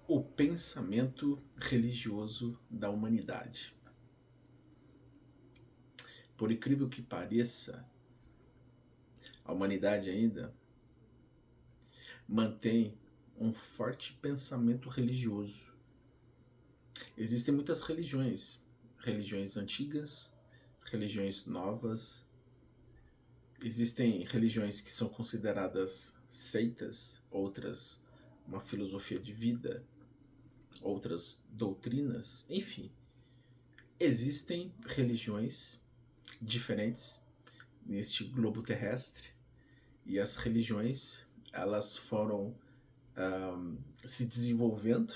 O pensamento religioso da humanidade. Por incrível que pareça, a humanidade ainda mantém um forte pensamento religioso. Existem muitas religiões, religiões antigas, religiões novas. Existem religiões que são consideradas seitas, outras uma filosofia de vida, outras doutrinas, enfim. Existem religiões diferentes neste globo terrestre e as religiões elas foram se desenvolvendo,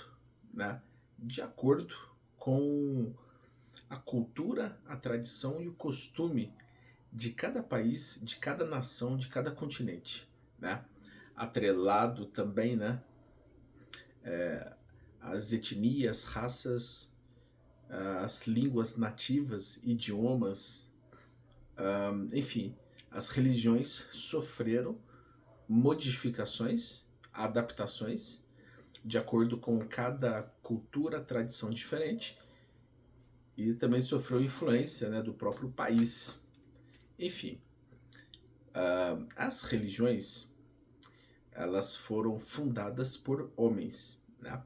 né, de acordo com a cultura, a tradição e o costume de cada país, de cada nação, de cada continente, né? Atrelado também, né, as etnias, raças, as línguas nativas, idiomas, enfim, as religiões sofreram modificações, adaptações, de acordo com cada cultura, tradição diferente, e também sofreu influência, né, do próprio país. Enfim, as religiões elas foram fundadas por homens, né?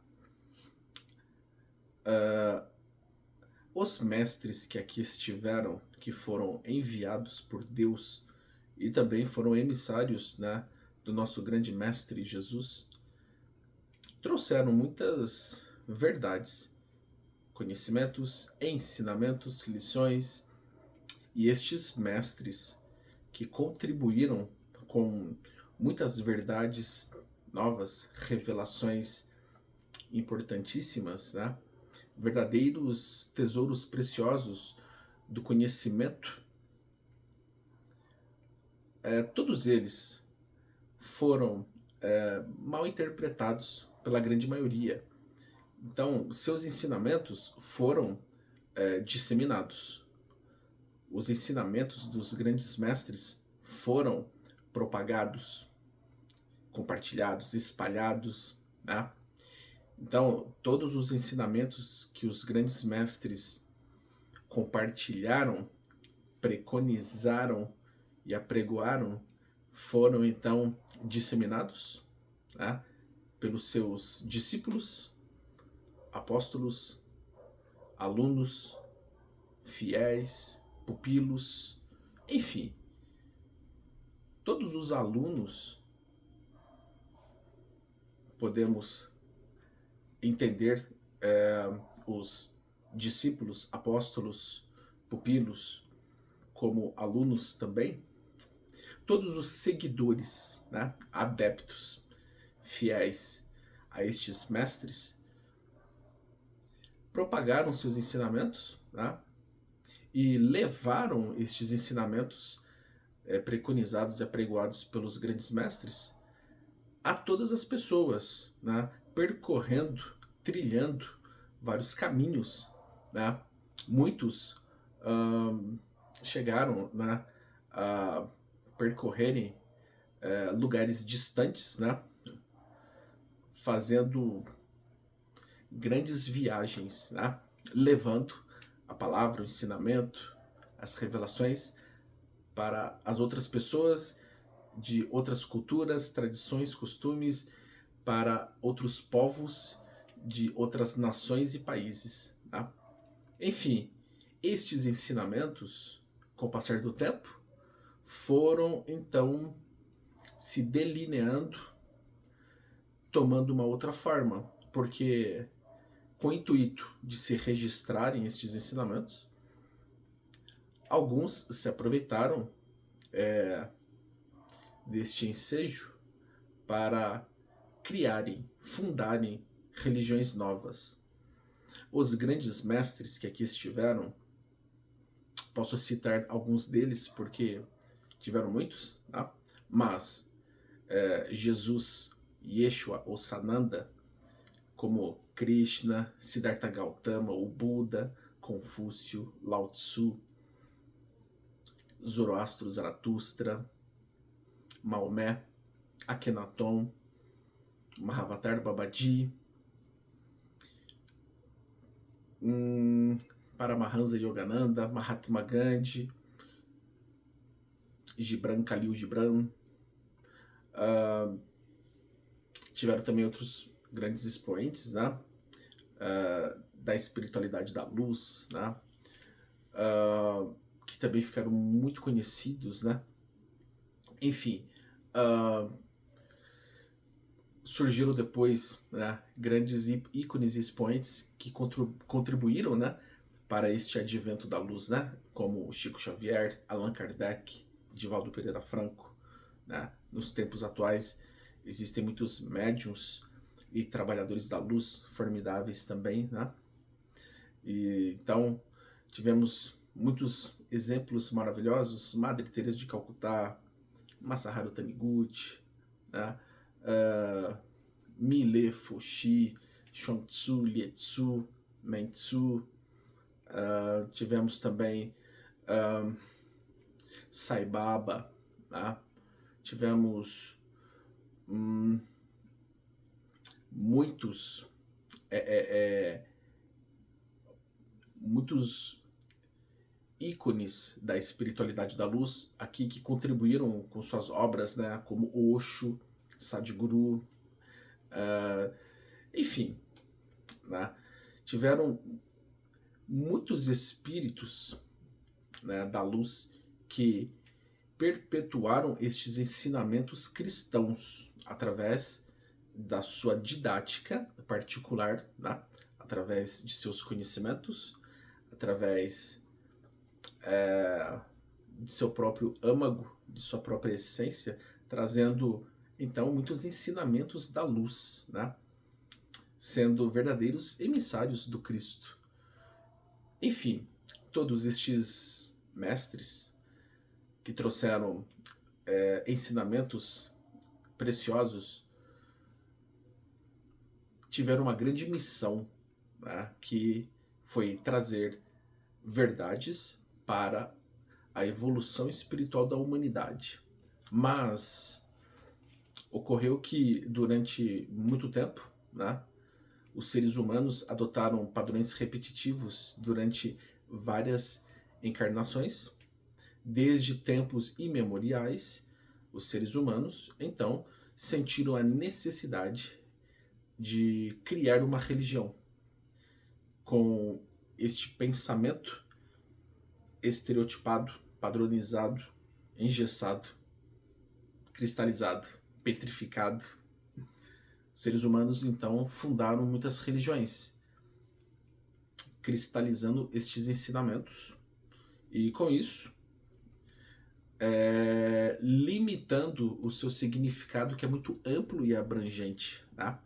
Os mestres que aqui estiveram, que foram enviados por Deus e também foram emissários, né, do nosso grande mestre Jesus, trouxeram muitas verdades, conhecimentos, ensinamentos, lições, e estes mestres que contribuíram com muitas verdades novas, revelações importantíssimas, né? Verdadeiros tesouros preciosos do conhecimento, todos eles foram mal interpretados pela grande maioria. Então, seus ensinamentos foram disseminados. Os ensinamentos dos grandes mestres foram propagados, compartilhados, espalhados, né? Então, todos os ensinamentos que os grandes mestres compartilharam, preconizaram e apregoaram foram então disseminados, né, pelos seus discípulos, apóstolos, alunos, fiéis, pupilos, enfim, todos os alunos podemos entender os discípulos, apóstolos, pupilos como alunos também, todos os seguidores, né, adeptos, fiéis a estes mestres, propagaram seus ensinamentos, né, e levaram estes ensinamentos preconizados e apregoados pelos grandes mestres a todas as pessoas, né, percorrendo, trilhando vários caminhos, né? Muitos chegaram, né, a percorrerem lugares distantes, né, fazendo grandes viagens, né, levando a palavra, o ensinamento, as revelações para as outras pessoas de outras culturas, tradições, costumes, para outros povos de outras nações e países, tá? Enfim, estes ensinamentos, com o passar do tempo, foram então se delineando, tomando uma outra forma, porque com o intuito de se registrarem estes ensinamentos, alguns se aproveitaram deste ensejo para criarem, fundarem religiões novas. Os grandes mestres que aqui estiveram, posso citar alguns deles porque tiveram muitos, tá? Mas Jesus, Yeshua ou Sananda, como Krishna, Siddhartha Gautama, o Buda, Confúcio, Lao Tzu, Zoroastro, Zaratustra, Maomé, Akhenaton, Mahavatar, Babaji, Paramahansa Yogananda, Mahatma Gandhi, Gibran Khalil Gibran. Tiveram também outros grandes expoentes, né? Da espiritualidade da luz, né? Que também ficaram muito conhecidos, né? Enfim, surgiram depois, né, grandes ícones e expoentes que contribuíram, né, para este advento da luz, né? Como Chico Xavier, Allan Kardec, Divaldo Pereira Franco, né? Nos tempos atuais existem muitos médiuns e trabalhadores da luz formidáveis também, né? E então tivemos muitos exemplos maravilhosos: Madre Teresa de Calcutá, Masaharu Taniguchi, né? Mile Fuxi, Shotsu, Lietsu, Mentsu. Tivemos também Sai Baba, né? Tivemos muitos ícones da espiritualidade da luz aqui que contribuíram com suas obras, né? Como Osho, Sadhguru, enfim, né? Tiveram muitos espíritos, né, da luz que perpetuaram estes ensinamentos cristãos através da sua didática particular, né? Através de seus conhecimentos, através de seu próprio âmago, de sua própria essência, trazendo então muitos ensinamentos da luz, né? Sendo verdadeiros emissários do Cristo. Enfim, todos estes mestres que trouxeram ensinamentos preciosos tiveram uma grande missão, né, que foi trazer verdades para a evolução espiritual da humanidade. Mas ocorreu que durante muito tempo, né, os seres humanos adotaram padrões repetitivos durante várias encarnações. Desde tempos imemoriais, os seres humanos, então, sentiram a necessidade de criar uma religião com este pensamento estereotipado, padronizado, engessado, cristalizado, petrificado. Seres humanos, então, fundaram muitas religiões, cristalizando estes ensinamentos. E, com isso, limitando o seu significado, que é muito amplo e abrangente, tá?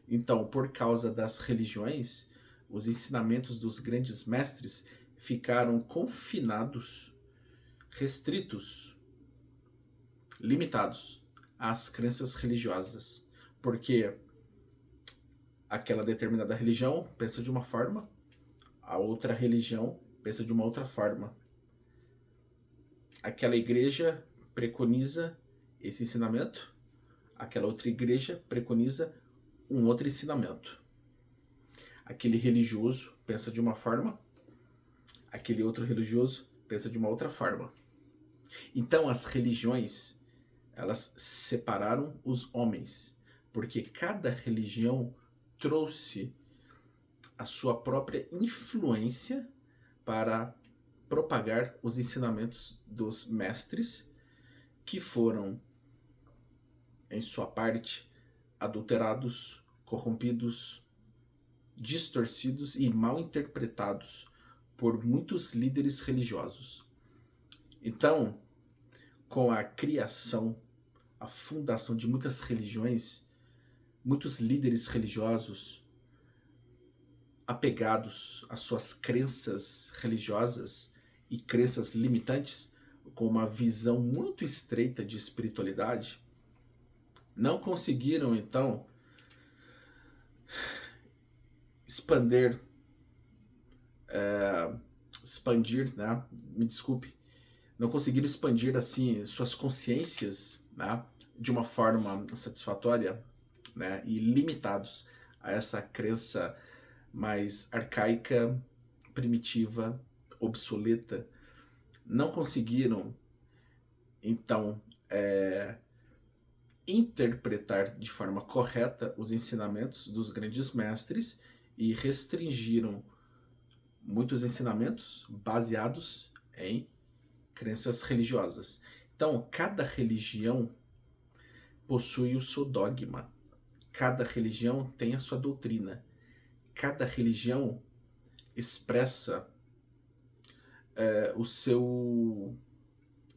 Então, por causa das religiões, os ensinamentos dos grandes mestres ficaram confinados, restritos, limitados às crenças religiosas. Porque aquela determinada religião pensa de uma forma, a outra religião pensa de uma outra forma. Aquela igreja preconiza esse ensinamento, aquela outra igreja preconiza um outro ensinamento. Aquele religioso pensa de uma forma, aquele outro religioso pensa de uma outra forma. Então as religiões, elas separaram os homens, porque cada religião trouxe a sua própria influência para propagar os ensinamentos dos mestres, que foram, em sua parte, adulterados, corrompidos, distorcidos e mal interpretados por muitos líderes religiosos. Então, com a criação, a fundação de muitas religiões, muitos líderes religiosos apegados às suas crenças religiosas e crenças limitantes, com uma visão muito estreita de espiritualidade, não conseguiram, então, expandir, né? Me desculpe, não conseguiram expandir assim suas consciências, né, de uma forma satisfatória, né, e limitados a essa crença mais arcaica, primitiva, obsoleta, não conseguiram, então, interpretar de forma correta os ensinamentos dos grandes mestres e restringiram muitos ensinamentos baseados em crenças religiosas. Então, cada religião possui o seu dogma, cada religião tem a sua doutrina, cada religião expressa o seu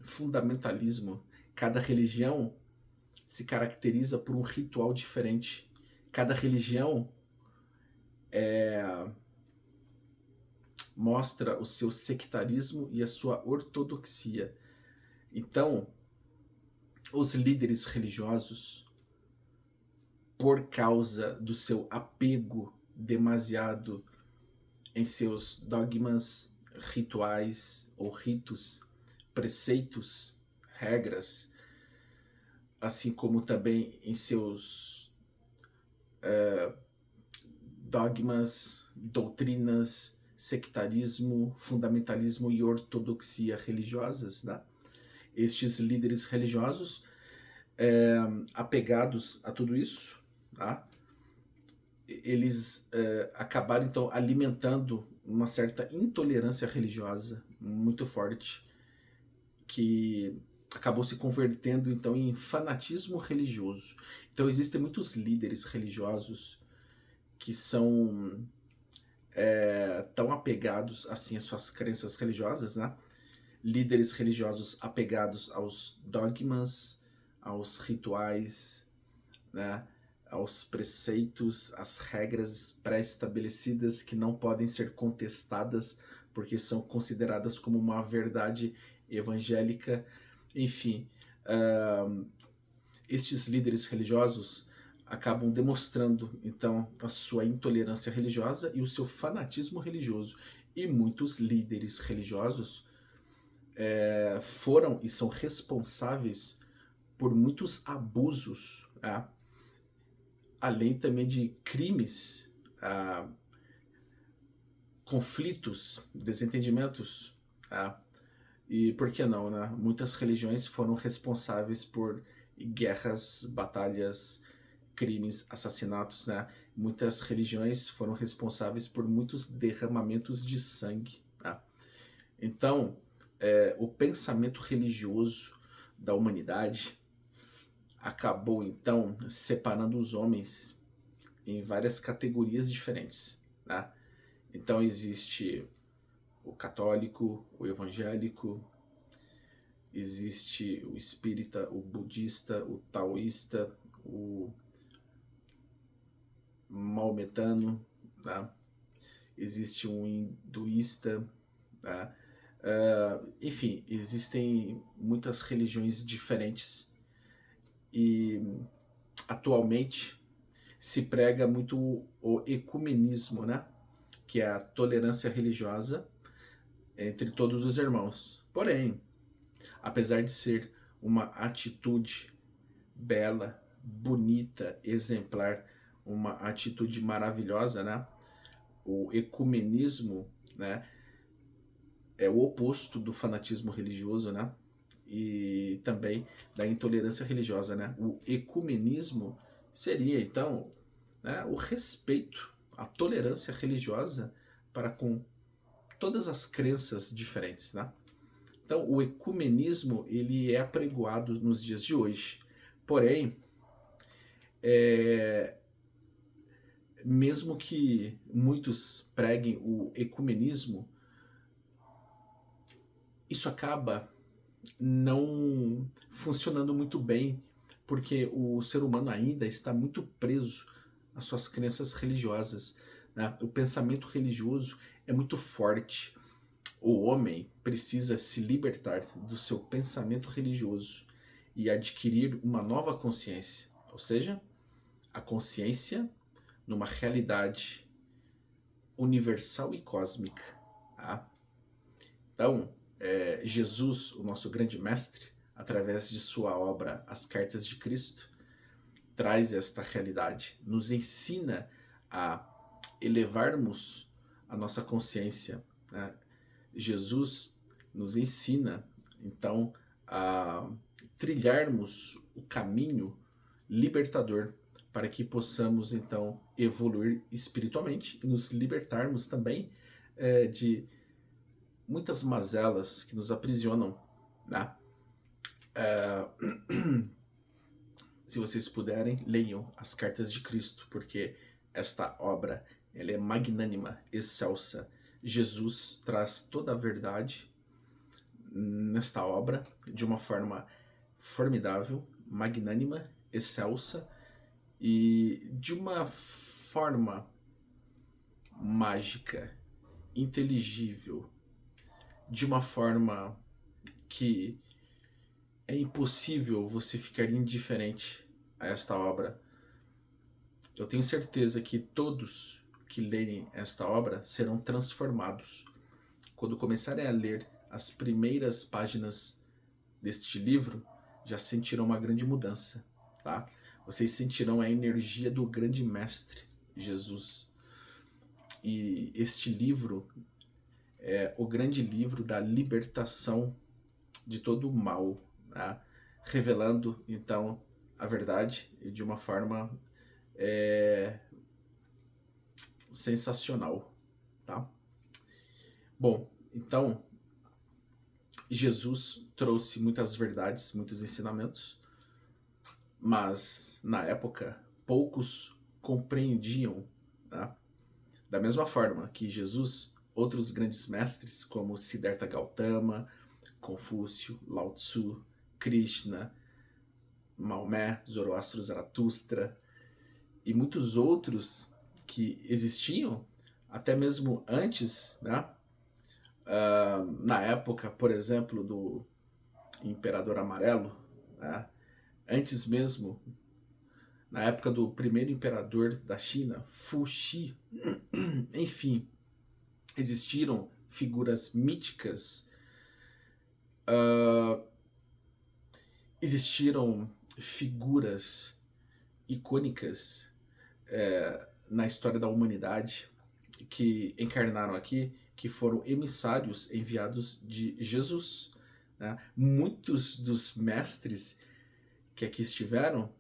fundamentalismo, cada religião se caracteriza por um ritual diferente, cada religião mostra o seu sectarismo e a sua ortodoxia. Então, os líderes religiosos, por causa do seu apego demasiado em seus dogmas, rituais ou ritos, preceitos, regras, assim como também em seus dogmas, doutrinas, sectarismo, fundamentalismo e ortodoxia religiosas, né? Estes líderes religiosos apegados a tudo isso, tá? Eles acabaram então alimentando uma certa intolerância religiosa muito forte, que acabou se convertendo então em fanatismo religioso. Então existem muitos líderes religiosos que são tão apegados assim às suas crenças religiosas, né? Líderes religiosos apegados aos dogmas, aos rituais, né? Aos preceitos, às regras pré-estabelecidas que não podem ser contestadas porque são consideradas como uma verdade evangélica. Enfim, estes líderes religiosos acabam demonstrando então a sua intolerância religiosa e o seu fanatismo religioso. E muitos líderes religiosos foram e são responsáveis por muitos abusos, além também de crimes, conflitos, desentendimentos. E por que não, né? Muitas religiões foram responsáveis por guerras, batalhas, crimes, assassinatos, né? Muitas religiões foram responsáveis por muitos derramamentos de sangue. Então, o pensamento religioso da humanidade acabou então separando os homens em várias categorias diferentes, né? Então existe o católico, o evangélico, existe o espírita, o budista, o taoísta, o maometano, né? Existe um hinduísta, né? Enfim, existem muitas religiões diferentes e atualmente se prega muito o ecumenismo, né? Que é a tolerância religiosa entre todos os irmãos. Porém, apesar de ser uma atitude bela, bonita, exemplar, uma atitude maravilhosa, né? O ecumenismo, né, é o oposto do fanatismo religioso, né? E também da intolerância religiosa, né? O ecumenismo seria, então, né, o respeito, a tolerância religiosa para com todas as crenças diferentes, né? Então, o ecumenismo, ele é apregoado nos dias de hoje. Porém, mesmo que muitos preguem o ecumenismo, isso acaba não funcionando muito bem, porque o ser humano ainda está muito preso às suas crenças religiosas, né? O pensamento religioso é muito forte. O homem precisa se libertar do seu pensamento religioso e adquirir uma nova consciência, ou seja, a consciência numa realidade universal e cósmica. Tá? Então, Jesus, o nosso grande mestre, através de sua obra As Cartas de Cristo, traz esta realidade, nos ensina a elevarmos a nossa consciência, né? Jesus nos ensina, então, a trilharmos o caminho libertador para que possamos, então, evoluir espiritualmente e nos libertarmos também de muitas mazelas que nos aprisionam, né? Se vocês puderem, leiam as Cartas de Cristo, porque esta obra ela é magnânima, excelsa. Jesus traz toda a verdade nesta obra de uma forma formidável, magnânima, excelsa e de uma forma mágica, inteligível, de uma forma que é impossível você ficar indiferente a esta obra. Eu tenho certeza que todos que lerem esta obra serão transformados. Quando começarem a ler as primeiras páginas deste livro, já sentirão uma grande mudança, tá? Vocês sentirão a energia do grande mestre Jesus. E este livro é o grande livro da libertação de todo o mal, né? Revelando então a verdade de uma forma sensacional, tá? Bom, então Jesus trouxe muitas verdades, muitos ensinamentos, mas na época poucos compreendiam, tá? Da mesma forma que Jesus, outros grandes mestres como Siddhartha Gautama, Confúcio, Lao Tzu, Krishna, Maomé, Zoroastro Zaratustra e muitos outros que existiam até mesmo antes, né? Na época, por exemplo, do Imperador Amarelo, né? Antes mesmo, na época do primeiro imperador da China, Fuxi, enfim, existiram figuras míticas, existiram figuras icônicas na história da humanidade que encarnaram aqui, que foram emissários enviados de Jesus, né? Muitos dos mestres que aqui estiveram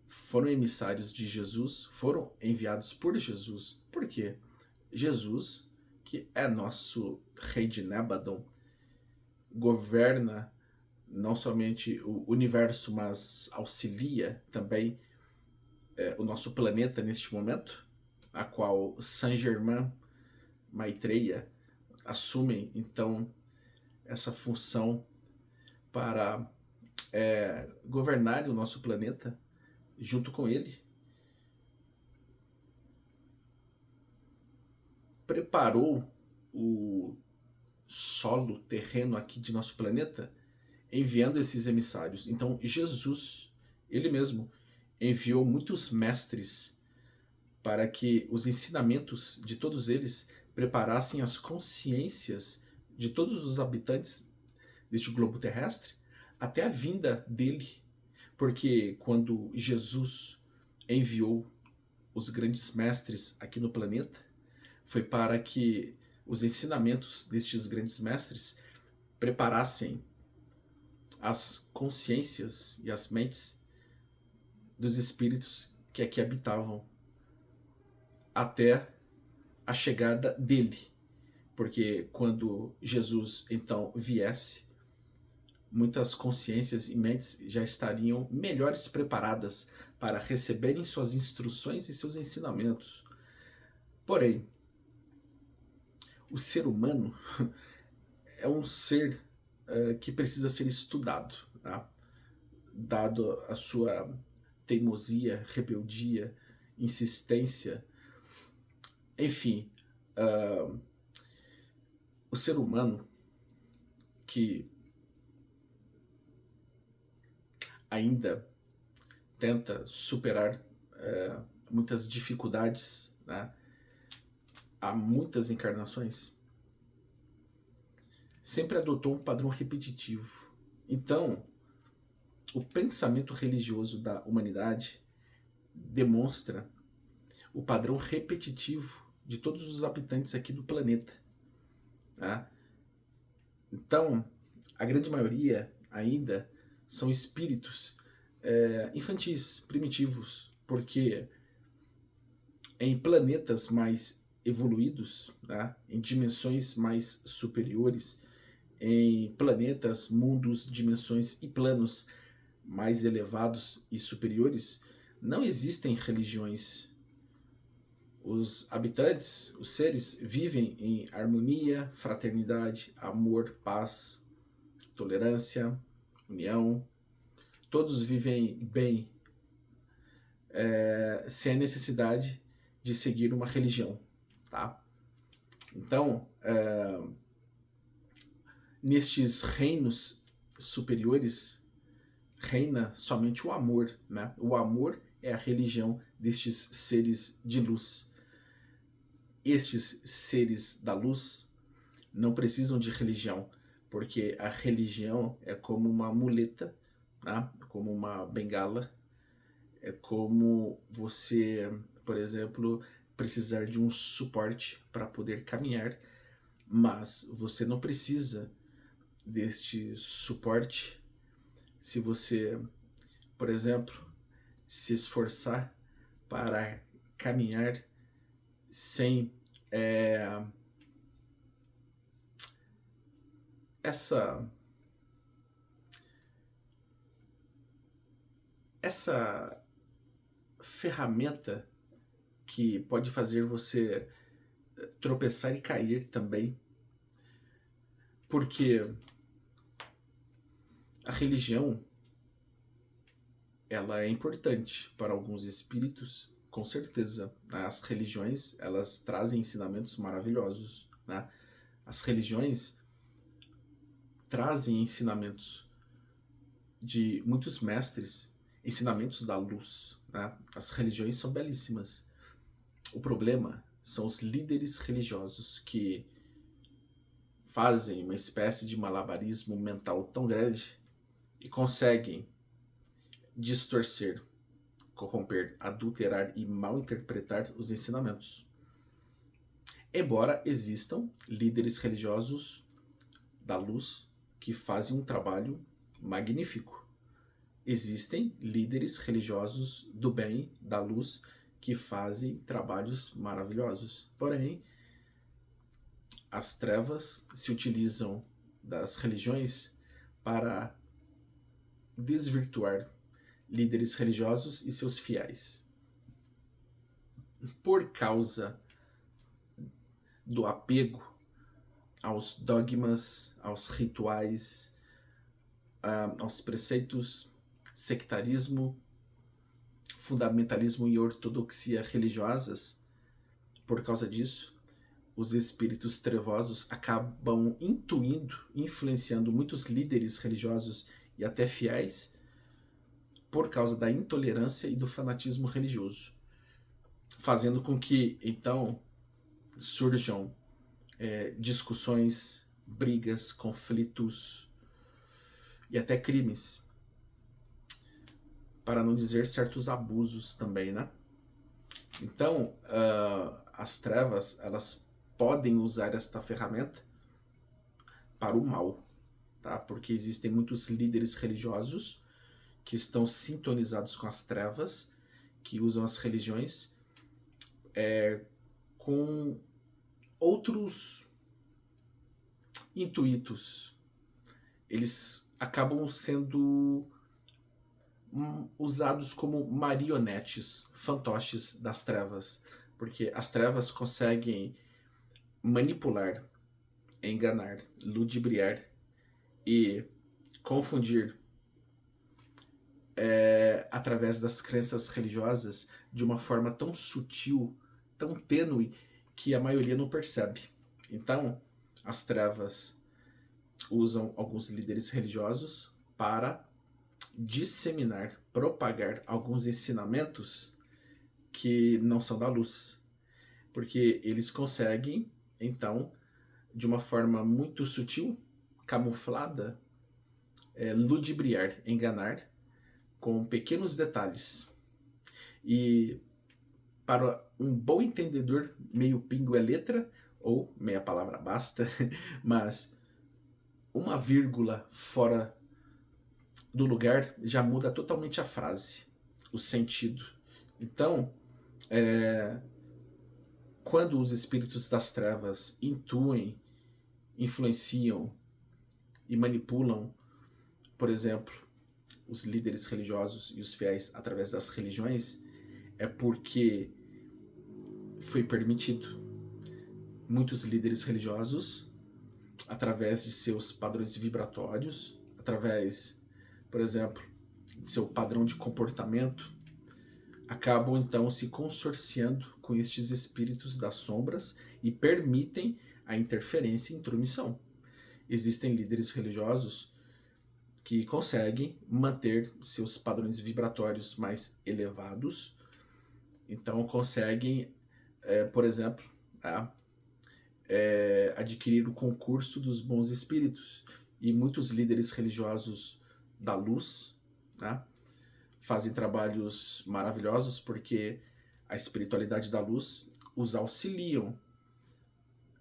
foram emissários de Jesus, foram enviados por Jesus. Por quê? Jesus, que é nosso rei de Nébadon, governa não somente o universo, mas auxilia também o nosso planeta neste momento, a qual Saint-Germain Maitreya assumem então essa função para governar o nosso planeta junto com ele. Preparou o solo, terreno aqui de nosso planeta, enviando esses emissários. Então Jesus, ele mesmo, enviou muitos mestres para que os ensinamentos de todos eles preparassem as consciências de todos os habitantes deste globo terrestre até a vinda dele. Porque quando Jesus enviou os grandes mestres aqui no planeta, foi para que os ensinamentos destes grandes mestres preparassem as consciências e as mentes dos espíritos que aqui habitavam até a chegada dele. Porque quando Jesus então viesse, muitas consciências e mentes já estariam melhores preparadas para receberem suas instruções e seus ensinamentos. Porém, o ser humano é um ser que precisa ser estudado, tá? Dado a sua teimosia, rebeldia, insistência, enfim, o ser humano que ainda tenta superar muitas dificuldades, né? Há muitas encarnações, sempre adotou um padrão repetitivo. Então, o pensamento religioso da humanidade demonstra o padrão repetitivo de todos os habitantes aqui do planeta, né? Então, a grande maioria ainda são espíritos infantis, primitivos, porque em planetas mais evoluídos, né, em dimensões mais superiores, em planetas, mundos, dimensões e planos mais elevados e superiores, não existem religiões. Os habitantes, os seres, vivem em harmonia, fraternidade, amor, paz, tolerância, união. Todos vivem bem, sem a necessidade de seguir uma religião, tá? Então, nestes reinos superiores, reina somente o amor, né? O amor é a religião destes seres de luz. Estes seres da luz não precisam de religião, porque a religião é como uma muleta, tá? Como uma bengala, é como você, por exemplo, precisar de um suporte para poder caminhar, mas você não precisa deste suporte se você, por exemplo, se esforçar para caminhar sem essa ferramenta que pode fazer você tropeçar e cair também, porque a religião, ela é importante para alguns espíritos, com certeza. As religiões, elas trazem ensinamentos maravilhosos, né? As religiões trazem ensinamentos de muitos mestres, ensinamentos da luz, né? As religiões são belíssimas. O problema são os líderes religiosos que fazem uma espécie de malabarismo mental tão grande e conseguem distorcer, corromper, adulterar e mal interpretar os ensinamentos. Embora existam líderes religiosos da luz que fazem um trabalho magnífico. Existem líderes religiosos do bem, da luz, que fazem trabalhos maravilhosos. Porém, as trevas se utilizam das religiões para desvirtuar líderes religiosos e seus fiéis. Por causa do apego aos dogmas, aos rituais, aos preceitos, sectarismo, fundamentalismo e ortodoxia religiosas, por causa disso, os espíritos trevosos acabam intuindo, influenciando muitos líderes religiosos e até fiéis por causa da intolerância e do fanatismo religioso, fazendo com que, então, surjam discussões, brigas, conflitos e até crimes, para não dizer certos abusos também, né? Então, as trevas, elas podem usar esta ferramenta para o mal, tá? Porque existem muitos líderes religiosos que estão sintonizados com as trevas, que usam as religiões com outros intuitos. Eles acabam sendo usados como marionetes, fantoches das trevas, porque as trevas conseguem manipular, enganar, ludibriar e confundir através das crenças religiosas de uma forma tão sutil, tão tênue, que a maioria não percebe. Então, as trevas usam alguns líderes religiosos para disseminar, propagar alguns ensinamentos que não são da luz, porque eles conseguem, então, de uma forma muito sutil, camuflada, ludibriar, enganar com pequenos detalhes. E para um bom entendedor, meio pingo é letra, ou meia palavra basta, mas uma vírgula fora do lugar já muda totalmente a frase, o sentido. Então, quando os espíritos das trevas intuem, influenciam e manipulam, por exemplo, os líderes religiosos e os fiéis através das religiões, é porque foi permitido. Muitos líderes religiosos, através de seus padrões vibratórios, através, por exemplo, de seu padrão de comportamento, acabam então se consorciando com estes espíritos das sombras e permitem a interferência e intromissão. Existem líderes religiosos que conseguem manter seus padrões vibratórios mais elevados, então conseguem, por exemplo, adquirir o concurso dos bons espíritos. E muitos líderes religiosos da luz, né, fazem trabalhos maravilhosos porque a espiritualidade da luz os auxiliam.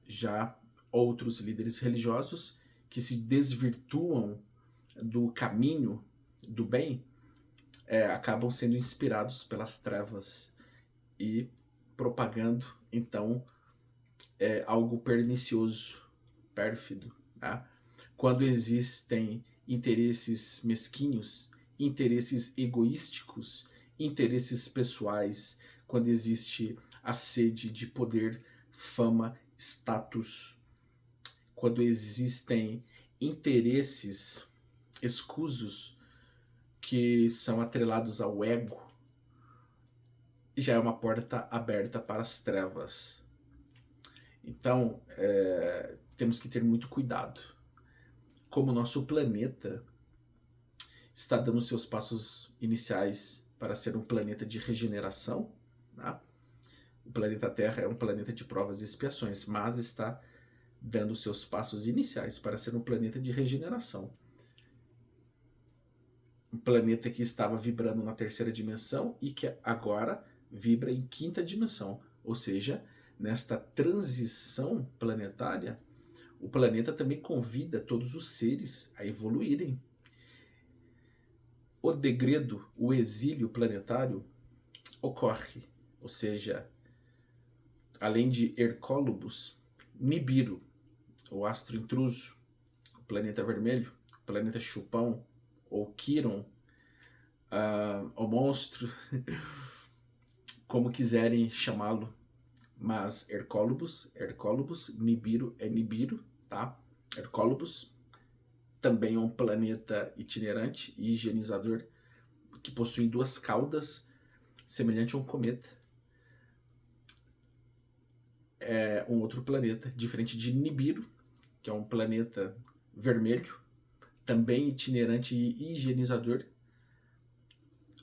Já outros líderes religiosos que se desvirtuam do caminho do bem acabam sendo inspirados pelas trevas e propagando então algo pernicioso, pérfido, né? Quando existem interesses mesquinhos, interesses egoísticos, interesses pessoais, quando existe a sede de poder, fama, status, quando existem interesses escusos que são atrelados ao ego, já é uma porta aberta para as trevas. Então, temos que ter muito cuidado. Como o nosso planeta está dando seus passos iniciais para ser um planeta de regeneração, né? O planeta Terra é um planeta de provas e expiações, mas está dando seus passos iniciais para ser um planeta de regeneração. Um planeta que estava vibrando na terceira dimensão e que agora vibra em quinta dimensão. Ou seja, nesta transição planetária, o planeta também convida todos os seres a evoluírem. O degredo, o exílio planetário, ocorre, ou seja, além de Hercólubus, Nibiru, o astro intruso, o planeta vermelho, o planeta chupão, ou Quiron, o monstro, como quiserem chamá-lo, mas Hercólubus, Nibiru é Nibiru, tá? Hercólubus também é um planeta itinerante e higienizador que possui duas caudas, semelhante a um cometa. É um outro planeta, diferente de Nibiru, que é um planeta vermelho, também itinerante e higienizador.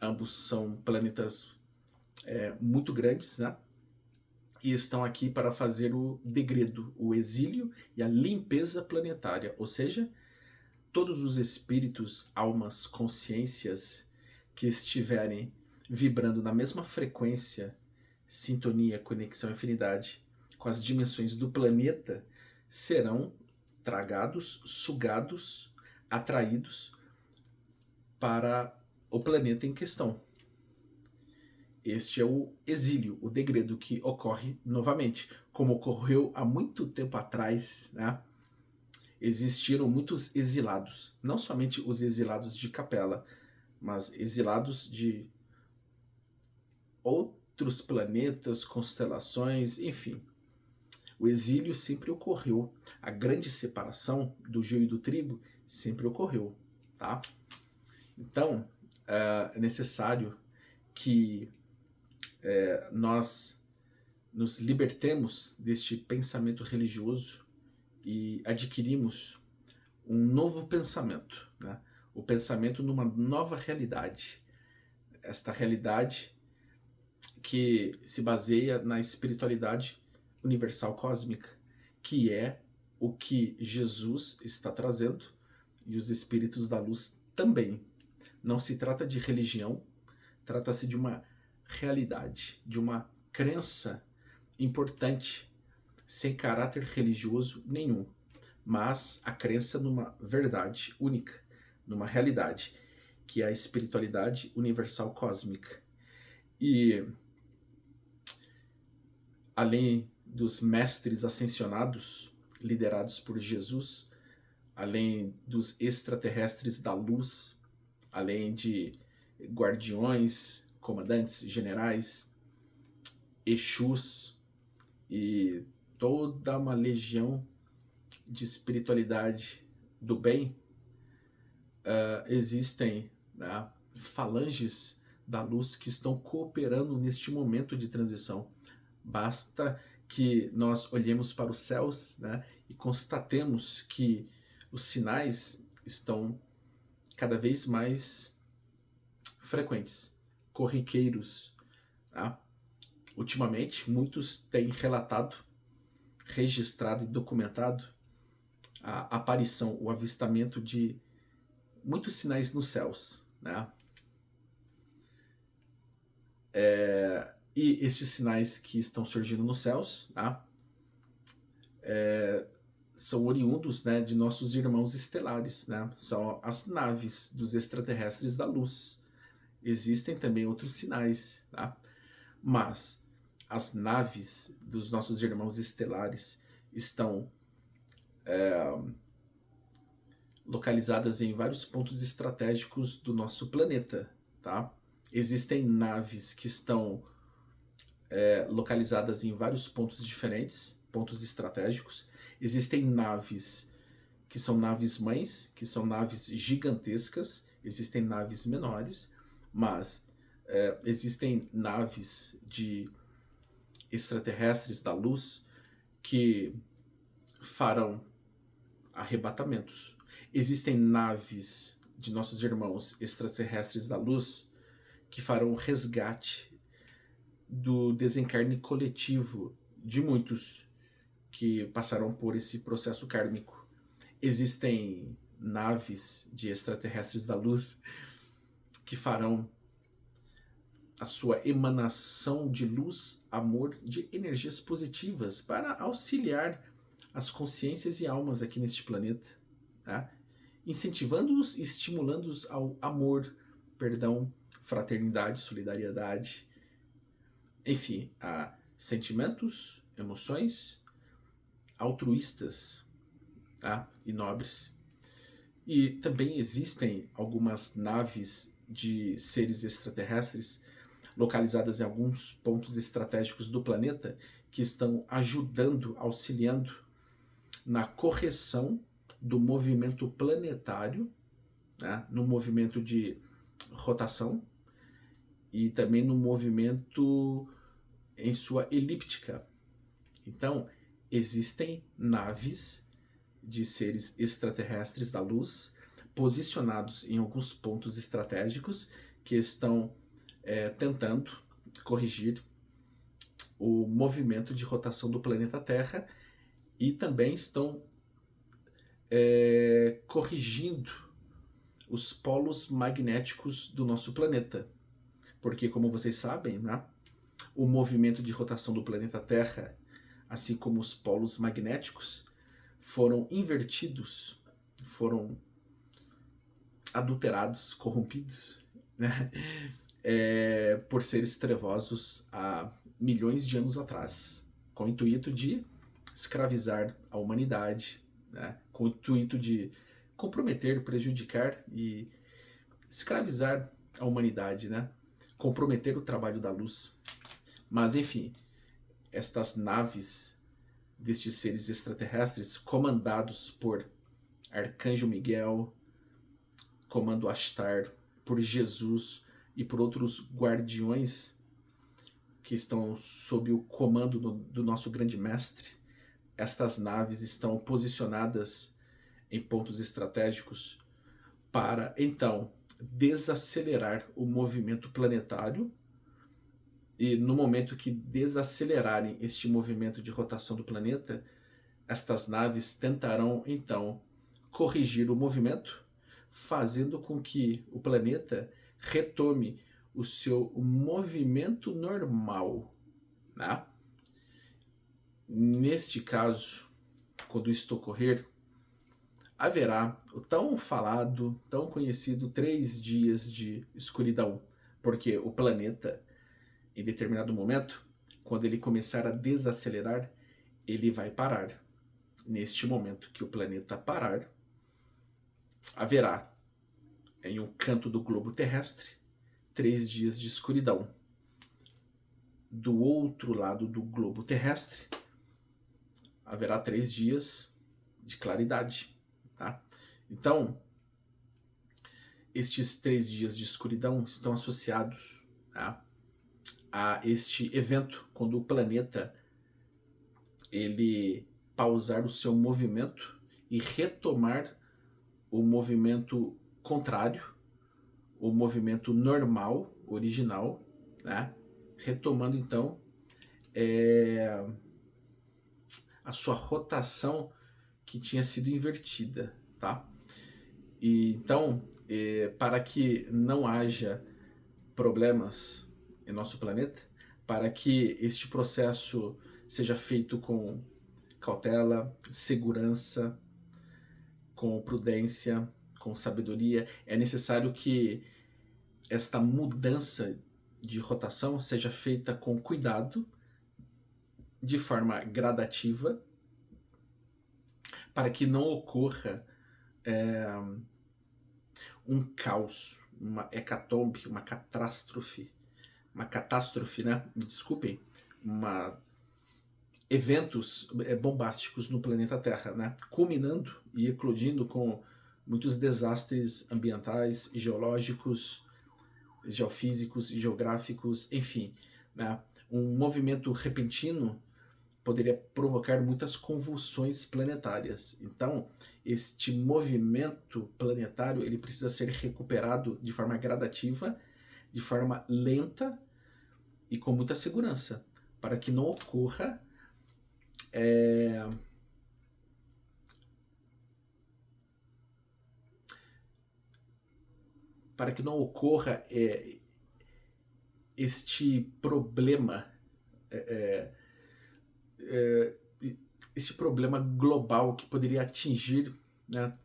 Ambos são planetas muito grandes, né? E estão aqui para fazer o degredo, o exílio e a limpeza planetária, ou seja, todos os espíritos, almas, consciências que estiverem vibrando na mesma frequência, sintonia, conexão, afinidade com as dimensões do planeta serão tragados, sugados, atraídos para o planeta em questão. Este é o exílio, o degredo que ocorre novamente, como ocorreu há muito tempo atrás, né? Existiram muitos exilados, não somente os exilados de Capela, mas exilados de outros planetas, constelações, enfim. O exílio sempre ocorreu, a grande separação do joio e do trigo sempre ocorreu, tá? Então, é necessário que nós nos libertemos deste pensamento religioso e adquirimos um novo pensamento, né? O pensamento numa nova realidade. Esta realidade que se baseia na espiritualidade universal cósmica, que é o que Jesus está trazendo e os espíritos da luz também. Não se trata de religião, trata-se de uma realidade, de uma crença importante, sem caráter religioso nenhum, mas a crença numa verdade única, numa realidade, que é a espiritualidade universal cósmica. E além dos mestres ascensionados, liderados por Jesus, além dos extraterrestres da luz, além de guardiões, comandantes, generais, Exus e toda uma legião de espiritualidade do bem, existem, né, falanges da luz que estão cooperando neste momento de transição. Basta que nós olhemos para os céus, né, e constatemos que os sinais estão cada vez mais frequentes, corriqueiros. Tá? Ultimamente, muitos têm relatado, registrado e documentado a aparição, o avistamento de muitos sinais nos céus. Né? E estes sinais que estão surgindo nos céus, tá? São oriundos, né, de nossos irmãos estelares, né? São as naves dos extraterrestres da luz. Existem também outros sinais, tá? Mas as naves dos nossos irmãos estelares estão localizadas em vários pontos estratégicos do nosso planeta, tá? Existem naves que estão localizadas em vários pontos diferentes, pontos estratégicos. Existem naves que são naves mães, que são naves gigantescas. Existem naves menores, mas existem naves de extraterrestres da luz que farão arrebatamentos. Existem naves de nossos irmãos extraterrestres da luz que farão resgate do desencarne coletivo de muitos que passaram por esse processo kármico. Existem naves de extraterrestres da luz que farão a sua emanação de luz, amor, de energias positivas para auxiliar as consciências e almas aqui neste planeta, tá? Incentivando-os e estimulando-os ao amor, perdão, fraternidade, solidariedade, enfim, a sentimentos, emoções altruístas, tá? E nobres. E também existem algumas naves de seres extraterrestres localizadas em alguns pontos estratégicos do planeta que estão ajudando, auxiliando na correção do movimento planetário, né? No movimento de rotação e também no movimento em sua elíptica. Então, existem naves de seres extraterrestres da luz posicionados em alguns pontos estratégicos que estão tentando corrigir o movimento de rotação do planeta Terra e também estão corrigindo os polos magnéticos do nosso planeta. Porque, como vocês sabem, né, o movimento de rotação do planeta Terra, assim como os polos magnéticos, foram invertidos, foram adulterados, corrompidos, né, por seres trevosos há milhões de anos atrás, com o intuito de escravizar a humanidade, né, com o intuito de comprometer, prejudicar e escravizar a humanidade, né, comprometer o trabalho da luz. Mas, enfim, estas naves destes seres extraterrestres, comandados por Arcanjo Miguel, comando Ashtar, por Jesus e por outros guardiões que estão sob o comando do nosso grande mestre, estas naves estão posicionadas em pontos estratégicos para, então, desacelerar o movimento planetário. E no momento que desacelerarem este movimento de rotação do planeta, estas naves tentarão, então, corrigir o movimento, fazendo com que o planeta retome o seu movimento normal, né? Neste caso, quando isto ocorrer, haverá o tão falado, tão conhecido 3 dias de escuridão, porque o planeta, em determinado momento, quando ele começar a desacelerar, ele vai parar. Neste momento que o planeta parar, haverá, em um canto do globo terrestre, 3 dias de escuridão. Do outro lado do globo terrestre, haverá 3 dias de claridade. Tá? Então, estes 3 dias de escuridão estão associados, tá, a este evento, quando o planeta ele pausar o seu movimento e retomar o movimento contrário, o movimento normal, original, né? Retomando então a sua rotação que tinha sido invertida, tá? E então, para que não haja problemas em nosso planeta, para que este processo seja feito com cautela, segurança, com prudência, com sabedoria, é necessário que esta mudança de rotação seja feita com cuidado, de forma gradativa, para que não ocorra um caos, uma hecatombe, uma catástrofe, né? Me desculpem, eventos bombásticos no planeta Terra, né? Culminando e eclodindo com muitos desastres ambientais, geológicos, geofísicos, geográficos, enfim, né? Um movimento repentino poderia provocar muitas convulsões planetárias. Então, este movimento planetário ele precisa ser recuperado de forma gradativa, de forma lenta e com muita segurança, para que não ocorra este problema, esse problema global que poderia atingir, né,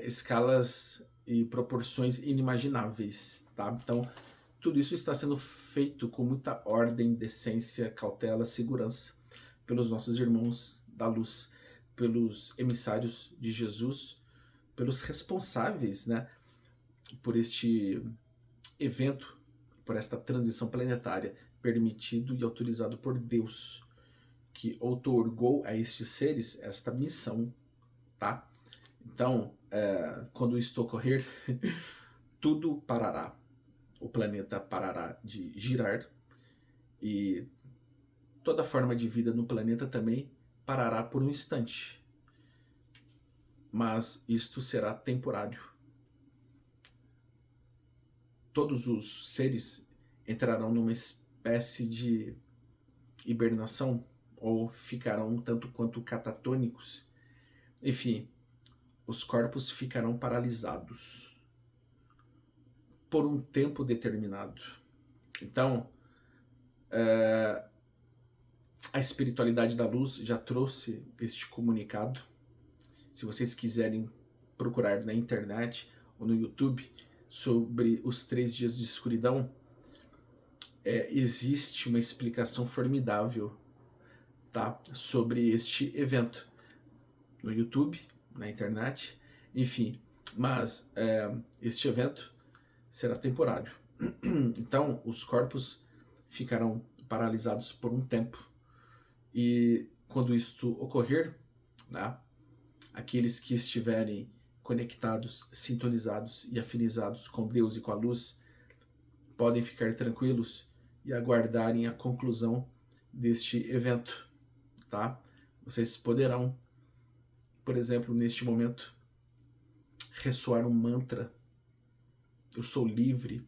escalas e proporções inimagináveis, tá? Então, tudo isso está sendo feito com muita ordem, decência, cautela, segurança pelos nossos irmãos da luz, pelos emissários de Jesus, pelos responsáveis, né, por este evento, por esta transição planetária, permitido e autorizado por Deus, que outorgou a estes seres esta missão, tá? Então, quando isto ocorrer, tudo parará. O planeta parará de girar e toda forma de vida no planeta também parará por um instante. Mas isto será temporário. Todos os seres entrarão numa espécie de hibernação ou ficarão um tanto quanto catatônicos. Enfim, os corpos ficarão paralisados por um tempo determinado. Então, a espiritualidade da luz já trouxe este comunicado. Se vocês quiserem procurar na internet ou no YouTube sobre os 3 dias de escuridão, existe uma explicação formidável, tá, sobre este evento no YouTube, na internet, enfim, mas este evento será temporário. Então, os corpos ficarão paralisados por um tempo e quando isto ocorrer, né, aqueles que estiverem conectados, sintonizados e afinizados com Deus e com a luz podem ficar tranquilos e aguardarem a conclusão deste evento, tá? Vocês poderão, por exemplo, neste momento, ressoar um mantra: eu sou livre,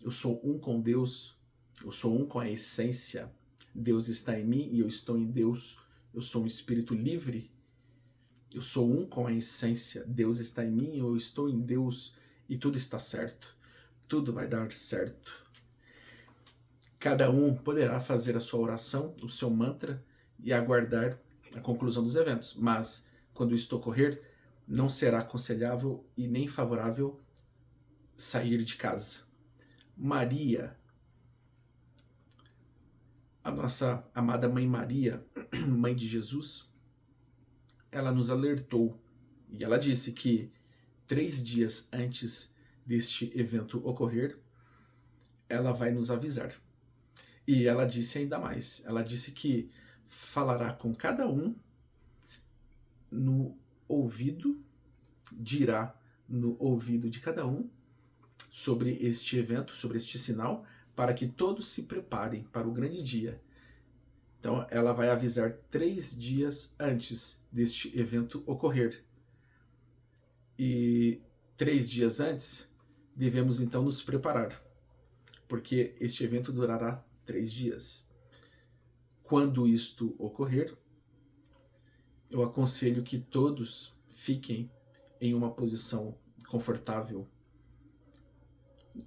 eu sou um com Deus, eu sou um com a essência, Deus está em mim e eu estou em Deus, eu sou um espírito livre, eu sou um com a essência, Deus está em mim e eu estou em Deus e tudo está certo, tudo vai dar certo. Cada um poderá fazer a sua oração, o seu mantra e aguardar a conclusão dos eventos, mas quando isto ocorrer, não será aconselhável e nem favorável sair de casa. Maria, a nossa amada Mãe Maria, Mãe de Jesus, ela nos alertou e ela disse que 3 dias antes deste evento ocorrer, ela vai nos avisar. E ela disse ainda mais, ela disse que falará com cada um no ouvido, dirá no ouvido de cada um sobre este evento, sobre este sinal, para que todos se preparem para o grande dia. Então ela vai avisar 3 dias antes deste evento ocorrer. E 3 dias antes, devemos então nos preparar, porque este evento durará 3 dias. Quando isto ocorrer, eu aconselho que todos fiquem em uma posição confortável,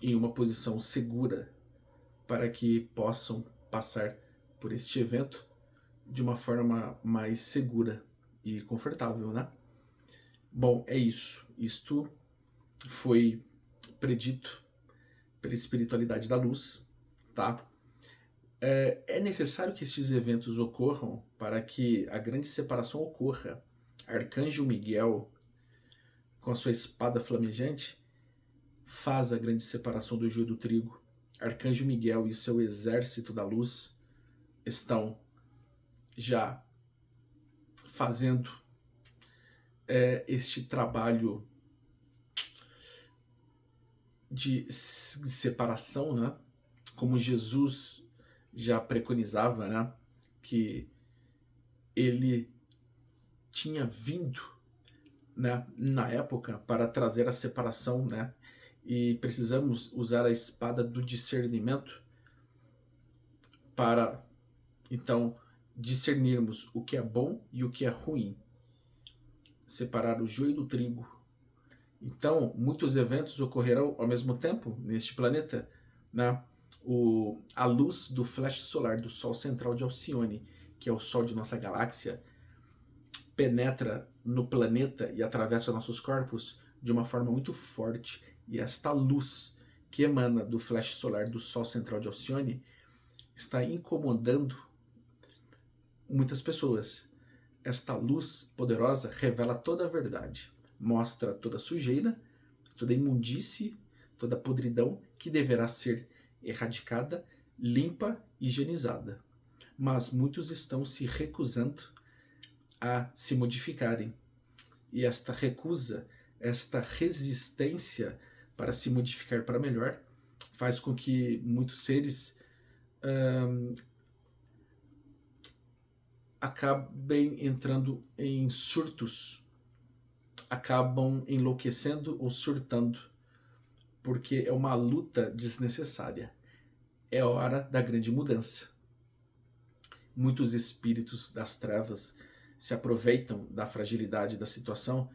em uma posição segura, para que possam passar por este evento de uma forma mais segura e confortável, né? Bom, é isso. Isto foi predito pela espiritualidade da luz, tá? É necessário que estes eventos ocorram para que a grande separação ocorra. Arcanjo Miguel, com a sua espada flamejante, faz a grande separação do joio do trigo. Arcanjo Miguel e seu exército da luz estão já fazendo este trabalho de separação, né? Como Jesus já preconizava, né? Que ele tinha vindo, né, na época para trazer a separação, né? E precisamos usar a espada do discernimento para, então, discernirmos o que é bom e o que é ruim. Separar o joio do trigo. Então, muitos eventos ocorrerão ao mesmo tempo neste planeta, né? A luz do flash solar do Sol central de Alcione, que é o Sol de nossa galáxia, penetra no planeta e atravessa nossos corpos de uma forma muito forte. E esta luz que emana do flash solar do Sol central de Alcione está incomodando muitas pessoas. Esta luz poderosa revela toda a verdade, mostra toda a sujeira, toda a imundície, toda a podridão que deverá ser erradicada, limpa e higienizada. Mas muitos estão se recusando a se modificarem. E esta recusa, esta resistência para se modificar para melhor, faz com que muitos seres acabem entrando em surtos, acabam enlouquecendo ou surtando, porque é uma luta desnecessária. É hora da grande mudança. Muitos espíritos das trevas se aproveitam da fragilidade da situação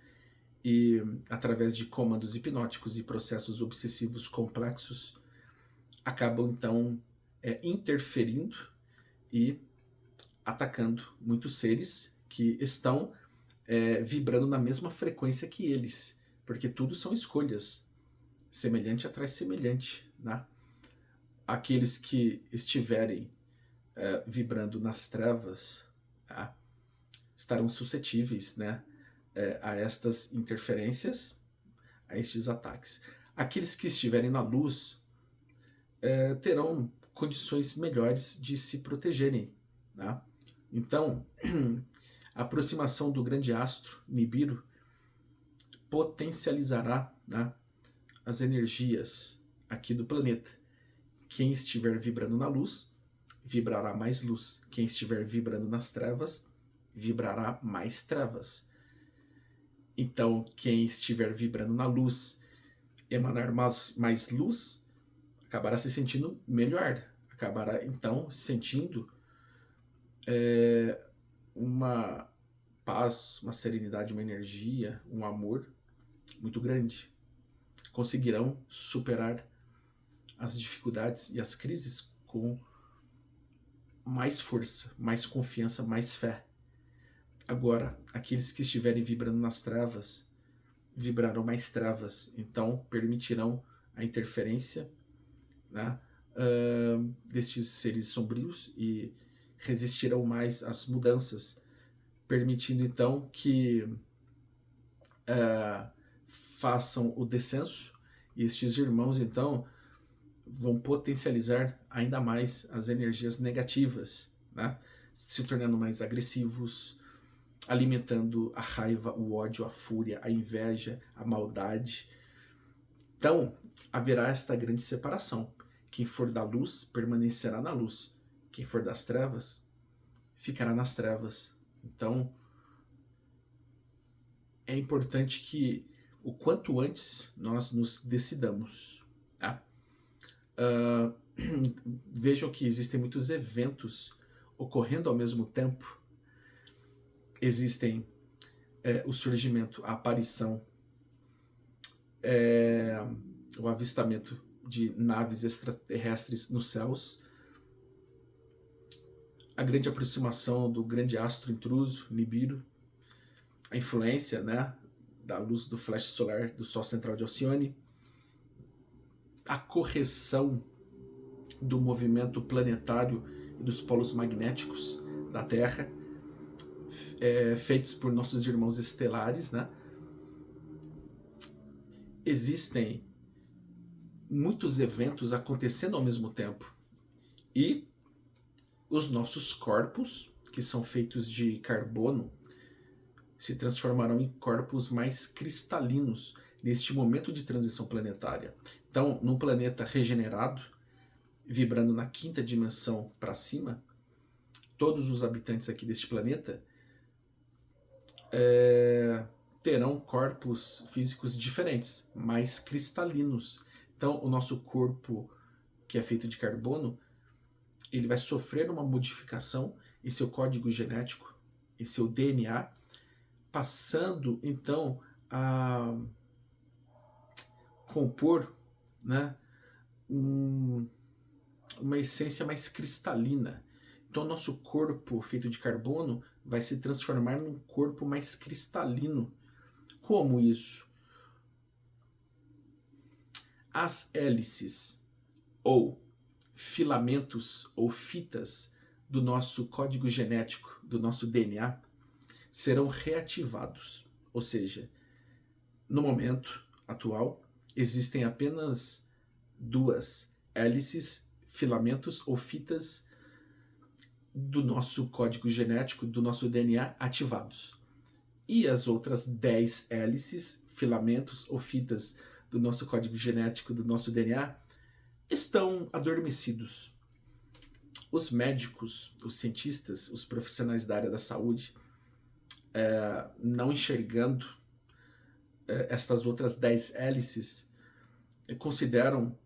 e, através de comandos hipnóticos e processos obsessivos complexos, acabam então interferindo e atacando muitos seres que estão vibrando na mesma frequência que eles, porque tudo são escolhas, semelhante atrai semelhante, né? Aqueles que estiverem vibrando nas trevas, tá, estarão suscetíveis, né, a estas interferências, a estes ataques. Aqueles que estiverem na luz terão condições melhores de se protegerem, né? Então, a aproximação do grande astro Nibiru potencializará, né, as energias aqui do planeta. Quem estiver vibrando na luz, vibrará mais luz. Quem estiver vibrando nas trevas, vibrará mais trevas. Então, quem estiver vibrando na luz, emanar mais luz, acabará se sentindo melhor. Acabará, então, sentindo uma paz, uma serenidade, uma energia, um amor muito grande. Conseguirão superar as dificuldades e as crises com mais força, mais confiança, mais fé. Agora, aqueles que estiverem vibrando nas trevas, vibrarão mais trevas, então permitirão a interferência, né, destes seres sombrios e resistirão mais às mudanças, permitindo então que façam o descenso, e estes irmãos então vão potencializar ainda mais as energias negativas, né, se tornando mais agressivos, alimentando a raiva, o ódio, a fúria, a inveja, a maldade. Então, haverá esta grande separação. Quem for da luz permanecerá na luz. Quem for das trevas ficará nas trevas. Então, é importante que o quanto antes nós nos decidamos. Tá? Vejam que existem muitos eventos ocorrendo ao mesmo tempo. Existem o surgimento, a aparição, o avistamento de naves extraterrestres nos céus, a grande aproximação do grande astro intruso, Nibiru, a influência, né, da luz do flash solar do Sol central de Alcione, a correção do movimento planetário e dos polos magnéticos da Terra, feitos por nossos irmãos estelares, né? Existem muitos eventos acontecendo ao mesmo tempo e os nossos corpos, que são feitos de carbono, se transformarão em corpos mais cristalinos neste momento de transição planetária. Então, num planeta regenerado, vibrando na quinta dimensão para cima, todos os habitantes aqui deste planeta terão corpos físicos diferentes, mais cristalinos. Então, o nosso corpo, que é feito de carbono, ele vai sofrer uma modificação em seu código genético, em seu DNA, passando então a compor, né, uma essência mais cristalina. Então, nosso corpo feito de carbono vai se transformar num corpo mais cristalino. Como isso? As hélices ou filamentos ou fitas do nosso código genético, do nosso DNA, serão reativados. Ou seja, no momento atual, existem apenas 2 hélices, filamentos ou fitas do nosso código genético, do nosso DNA ativados. E as outras 10 hélices, filamentos ou fitas do nosso código genético, do nosso DNA, estão adormecidos. Os médicos, os cientistas, os profissionais da área da saúde, não enxergando estas outras 10 hélices, consideram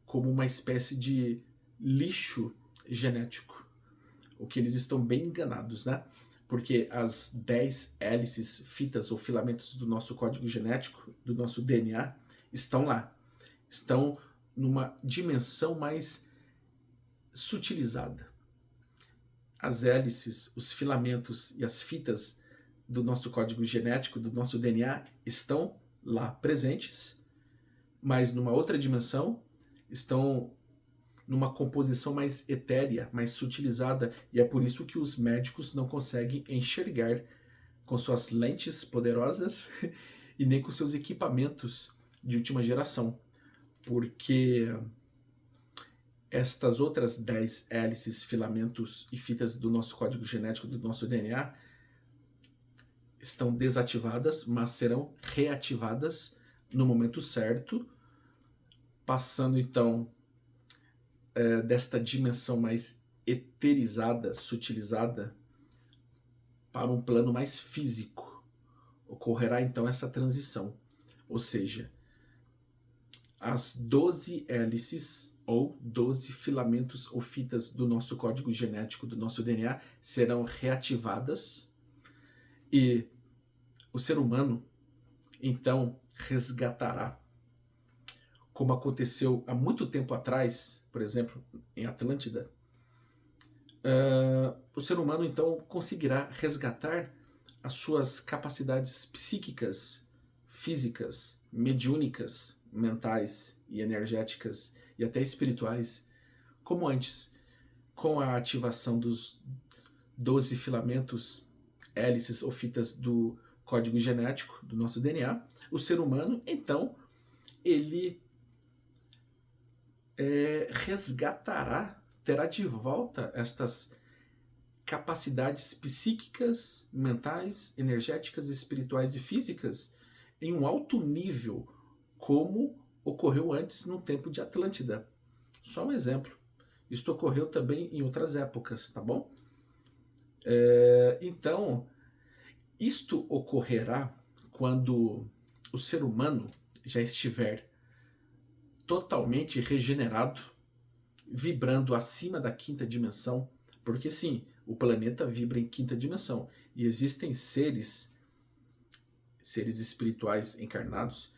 como uma espécie de lixo genético. O que eles estão bem enganados, né? Porque as 10 hélices, fitas ou filamentos do nosso código genético, do nosso DNA, estão lá. Estão numa dimensão mais sutilizada. As hélices, os filamentos e as fitas do nosso código genético, do nosso DNA, estão lá presentes, mas numa outra dimensão, estão numa composição mais etérea, mais sutilizada, e é por isso que os médicos não conseguem enxergar com suas lentes poderosas e nem com seus equipamentos de última geração, porque estas outras 10 hélices, filamentos e fitas do nosso código genético, do nosso DNA, estão desativadas, mas serão reativadas no momento certo, passando então desta dimensão mais eterizada, sutilizada, para um plano mais físico. Ocorrerá então essa transição, ou seja, as 12 hélices ou 12 filamentos ou fitas do nosso código genético, do nosso DNA, serão reativadas e o ser humano então resgatará, como aconteceu há muito tempo atrás, por exemplo, em Atlântida, o ser humano então conseguirá resgatar as suas capacidades psíquicas, físicas, mediúnicas, mentais e energéticas e até espirituais, como antes, com a ativação dos 12 filamentos, hélices ou fitas do código genético do nosso DNA. O ser humano, então, ele resgatará, terá de volta estas capacidades psíquicas, mentais, energéticas, espirituais e físicas em um alto nível, como ocorreu antes no tempo de Atlântida. Só um exemplo. Isso ocorreu também em outras épocas, tá bom? Então, isto ocorrerá quando o ser humano já estiver totalmente regenerado, vibrando acima da quinta dimensão, porque sim, o planeta vibra em quinta dimensão e existem seres espirituais encarnados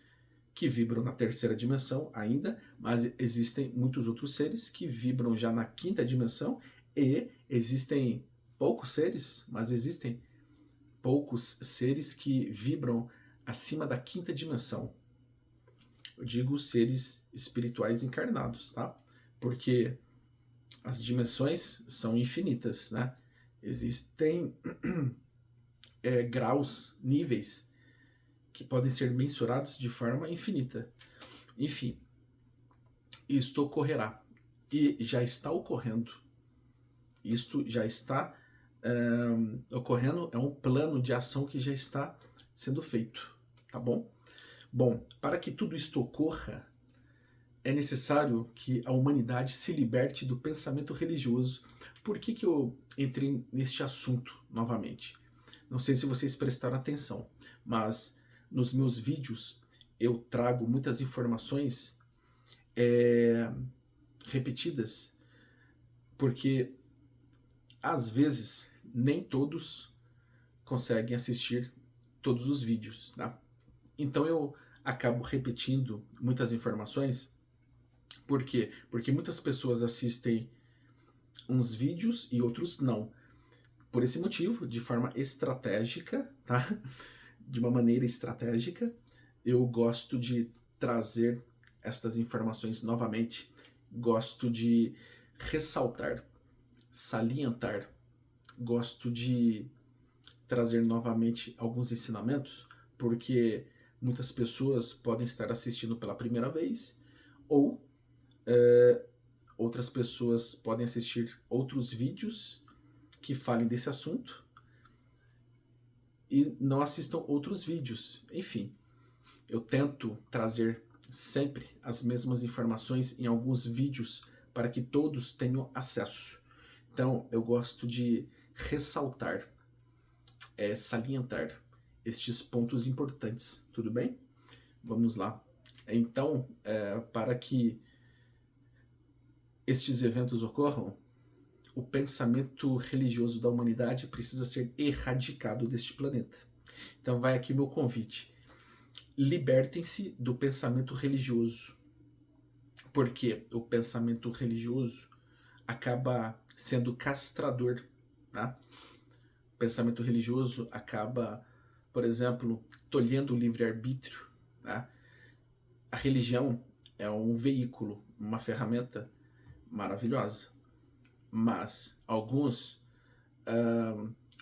que vibram na terceira dimensão ainda, mas existem muitos outros seres que vibram já na quinta dimensão e existem poucos seres, mas existem poucos seres que vibram acima da quinta dimensão. Eu digo seres espirituais encarnados, tá? Porque as dimensões são infinitas, né? Existem graus, níveis que podem ser mensurados de forma infinita. Enfim, isto ocorrerá e já está ocorrendo. Isto já está ocorrendo, é um plano de ação que já está sendo feito, tá bom? Bom, para que tudo isto ocorra, é necessário que a humanidade se liberte do pensamento religioso. Por que eu entrei neste assunto novamente? Não sei se vocês prestaram atenção, mas nos meus vídeos eu trago muitas informações repetidas, porque às vezes nem todos conseguem assistir todos os vídeos, tá? Então eu acabo repetindo muitas informações. Por quê? Porque muitas pessoas assistem uns vídeos e outros não. Por esse motivo, de forma estratégica, tá? De uma maneira estratégica, eu gosto de trazer estas informações novamente. Gosto de ressaltar, salientar. Gosto de trazer novamente alguns ensinamentos, porque muitas pessoas podem estar assistindo pela primeira vez ou outras pessoas podem assistir outros vídeos que falem desse assunto e não assistam outros vídeos. Enfim, eu tento trazer sempre as mesmas informações em alguns vídeos para que todos tenham acesso. Então, eu gosto de ressaltar, salientar estes pontos importantes, tudo bem? Vamos lá. Então, para que estes eventos ocorram, o pensamento religioso da humanidade precisa ser erradicado deste planeta. Então vai aqui meu convite. Libertem-se do pensamento religioso. Porque o pensamento religioso acaba sendo castrador. Tá? O pensamento religioso acaba, por exemplo, tolhendo o livre-arbítrio. Tá? A religião é um veículo, uma ferramenta maravilhosa. Mas alguns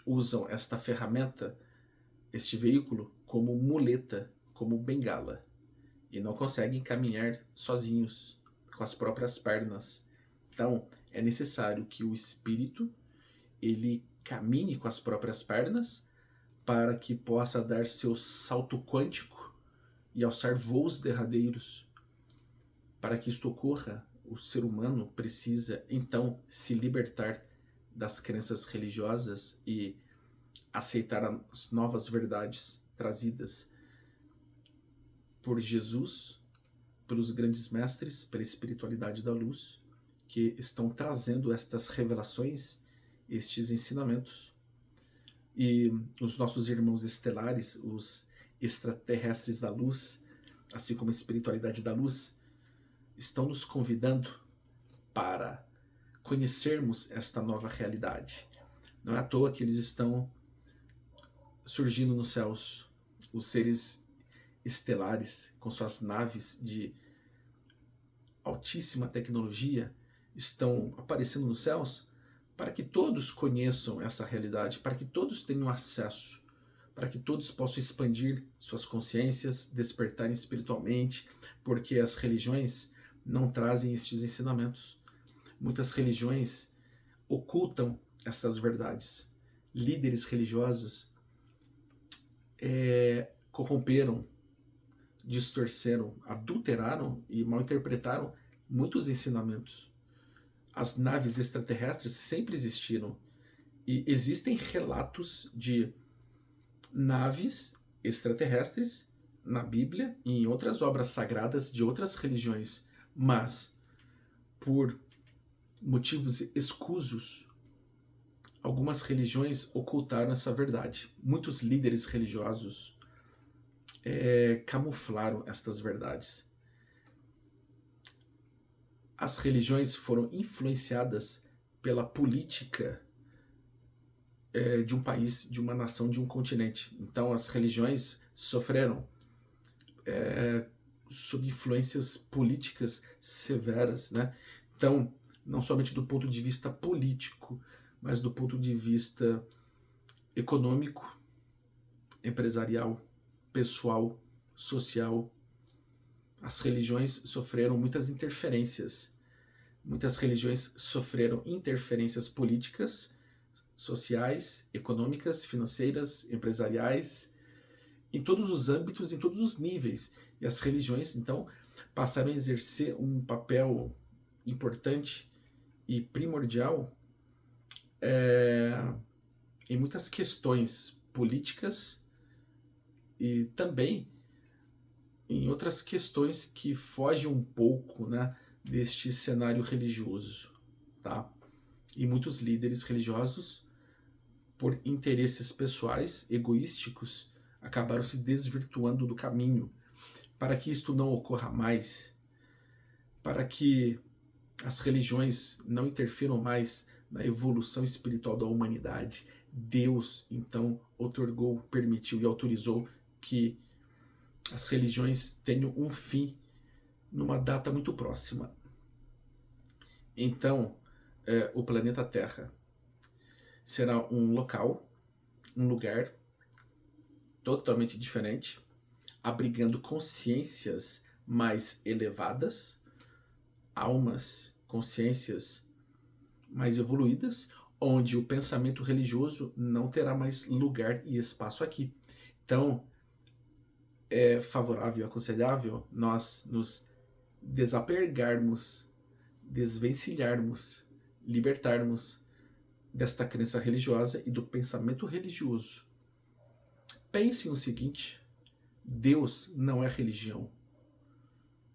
usam esta ferramenta, este veículo, como muleta, como bengala, e não conseguem caminhar sozinhos, com as próprias pernas. Então, é necessário que o espírito ele caminhe com as próprias pernas para que possa dar seu salto quântico e alçar voos derradeiros. Para que isto ocorra, o ser humano precisa, então, se libertar das crenças religiosas e aceitar as novas verdades trazidas por Jesus, pelos grandes mestres, pela espiritualidade da luz, que estão trazendo estas revelações, estes ensinamentos. E os nossos irmãos estelares, os extraterrestres da luz, assim como a espiritualidade da luz, estão nos convidando para conhecermos esta nova realidade. Não é à toa que eles estão surgindo nos céus, os seres estelares com suas naves de altíssima tecnologia estão aparecendo nos céus para que todos conheçam essa realidade, para que todos tenham acesso, para que todos possam expandir suas consciências, despertarem espiritualmente, porque as religiões não trazem estes ensinamentos. Muitas religiões ocultam essas verdades. Líderes religiosos corromperam, distorceram, adulteraram e mal interpretaram muitos ensinamentos. As naves extraterrestres sempre existiram e existem relatos de naves extraterrestres na Bíblia e em outras obras sagradas de outras religiões, mas por motivos escusos, algumas religiões ocultaram essa verdade. Muitos líderes religiosos camuflaram estas verdades. As religiões foram influenciadas pela política de um país, de uma nação, de um continente. Então as religiões sofreram sob influências políticas severas, né? Então, não somente do ponto de vista político, mas do ponto de vista econômico, empresarial, pessoal, social. As religiões sofreram muitas interferências. Muitas religiões sofreram interferências políticas, sociais, econômicas, financeiras, empresariais, em todos os âmbitos, em todos os níveis. E as religiões, então, passaram a exercer um papel importante e primordial em muitas questões políticas e também em outras questões que fogem um pouco, né, deste cenário religioso, tá? E muitos líderes religiosos, por interesses pessoais, egoísticos, acabaram se desvirtuando do caminho. Para que isto não ocorra mais, para que as religiões não interfiram mais na evolução espiritual da humanidade, Deus, então, outorgou, permitiu e autorizou que as religiões tenham um fim numa data muito próxima. Então, o planeta Terra será um local, um lugar totalmente diferente, abrigando consciências mais elevadas, almas, consciências mais evoluídas, onde o pensamento religioso não terá mais lugar e espaço aqui. Então, é favorável e aconselhável nós nos desapegarmos, desvencilharmos, libertarmos desta crença religiosa e do pensamento religioso. Pense no seguinte: Deus não é religião.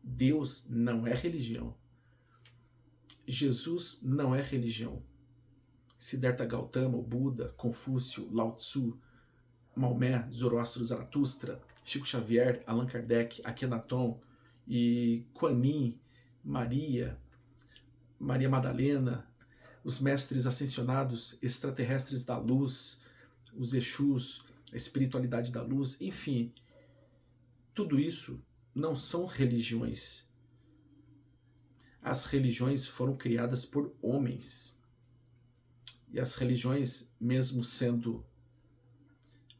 Deus não é religião. Jesus não é religião. Siddhartha Gautama, o Buda, Confúcio, Lao Tzu, Maomé, Zoroastro, Zaratustra, Chico Xavier, Allan Kardec, Akhenaton e Kuan Yin, Maria Madalena, os mestres ascensionados, extraterrestres da luz, os Exus, a espiritualidade da luz, enfim, tudo isso não são religiões. As religiões foram criadas por homens. E as religiões, mesmo sendo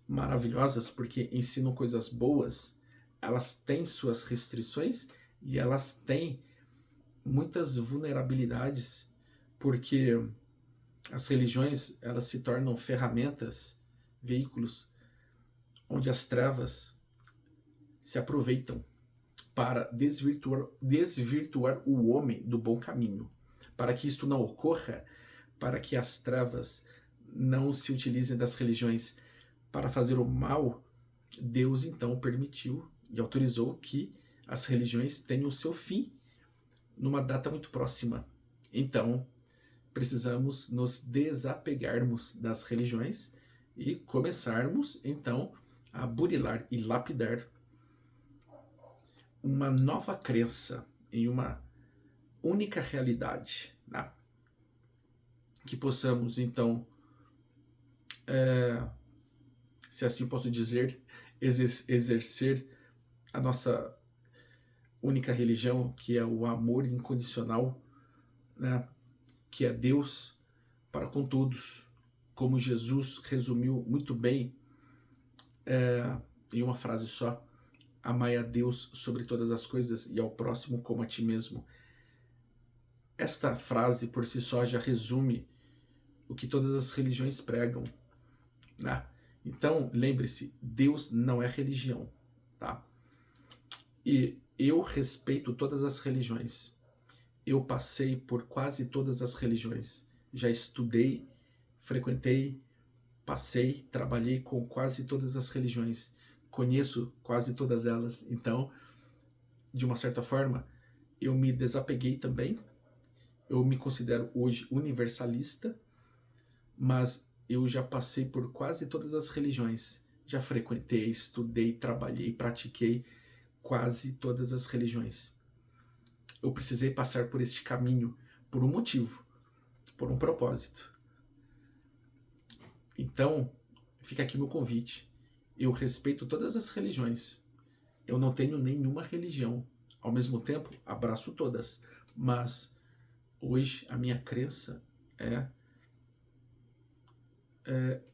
maravilhosas porque ensinam coisas boas, elas têm suas restrições e elas têm muitas vulnerabilidades, porque as religiões, elas se tornam ferramentas, veículos onde as trevas se aproveitam para desvirtuar o homem do bom caminho. Para que isto não ocorra, para que as trevas não se utilizem das religiões para fazer o mal, Deus então permitiu e autorizou que as religiões tenham o seu fim numa data muito próxima. Então, precisamos nos desapegarmos das religiões e começarmos então a burilar e lapidar uma nova crença em uma única realidade, né? que possamos, então, se assim posso dizer, exercer a nossa única religião, que é o amor incondicional, né? Que é Deus para com todos, como Jesus resumiu muito bem em uma frase só: amai a Deus sobre todas as coisas e ao próximo como a ti mesmo. Esta frase por si só já resume o que todas as religiões pregam, né? Então, lembre-se, Deus não é religião, tá? E eu respeito todas as religiões. Eu passei por quase todas as religiões. Já estudei, frequentei, passei, trabalhei com quase todas as religiões. Conheço quase todas elas. Então, de uma certa forma, eu me desapeguei também. Eu me considero hoje universalista, mas eu já passei por quase todas as religiões. Já frequentei, estudei, trabalhei, pratiquei quase todas as religiões. Eu precisei passar por este caminho por um motivo, por um propósito. Então, fica aqui meu convite. Eu respeito todas as religiões. Eu não tenho nenhuma religião. Ao mesmo tempo, abraço todas. Mas hoje a minha crença é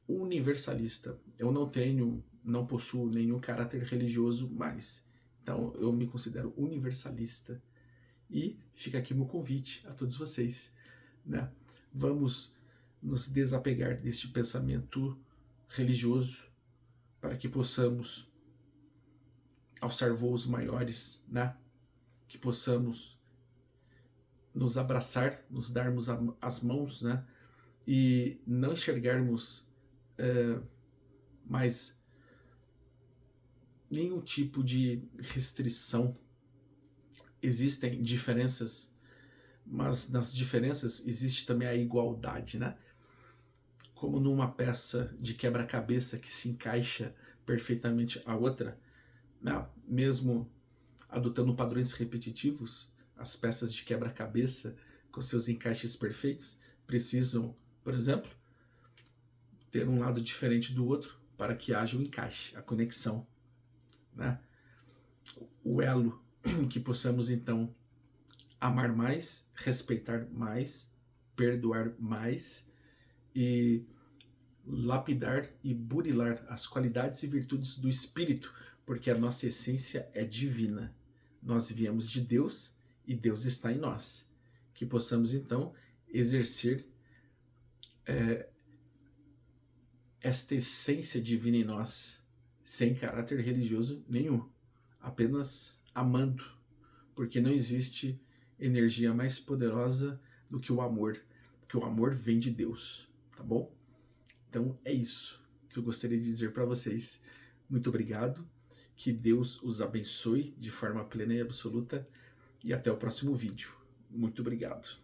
universalista. Eu não possuo nenhum caráter religioso mais. Então eu me considero universalista. E fica aqui meu convite a todos vocês, né? Vamos nos desapegar deste pensamento religioso para que possamos alçar voos maiores, né? Que possamos nos abraçar, nos darmos as mãos, né? E não enxergarmos mais nenhum tipo de restrição. Existem diferenças, mas nas diferenças existe também a igualdade, né? Como numa peça de quebra-cabeça que se encaixa perfeitamente a outra, né? Mesmo adotando padrões repetitivos, as peças de quebra-cabeça com seus encaixes perfeitos precisam, por exemplo, ter um lado diferente do outro para que haja um encaixe, a conexão, né? O elo que possamos então amar mais, respeitar mais, perdoar mais e lapidar e burilar as qualidades e virtudes do Espírito, porque a nossa essência é divina. Nós viemos de Deus e Deus está em nós. Que possamos então exercer esta essência divina em nós, sem caráter religioso nenhum, apenas amando, porque não existe energia mais poderosa do que o amor, porque o amor vem de Deus, tá bom? Então é isso que eu gostaria de dizer para vocês. Muito obrigado, que Deus os abençoe de forma plena e absoluta, e até o próximo vídeo. Muito obrigado.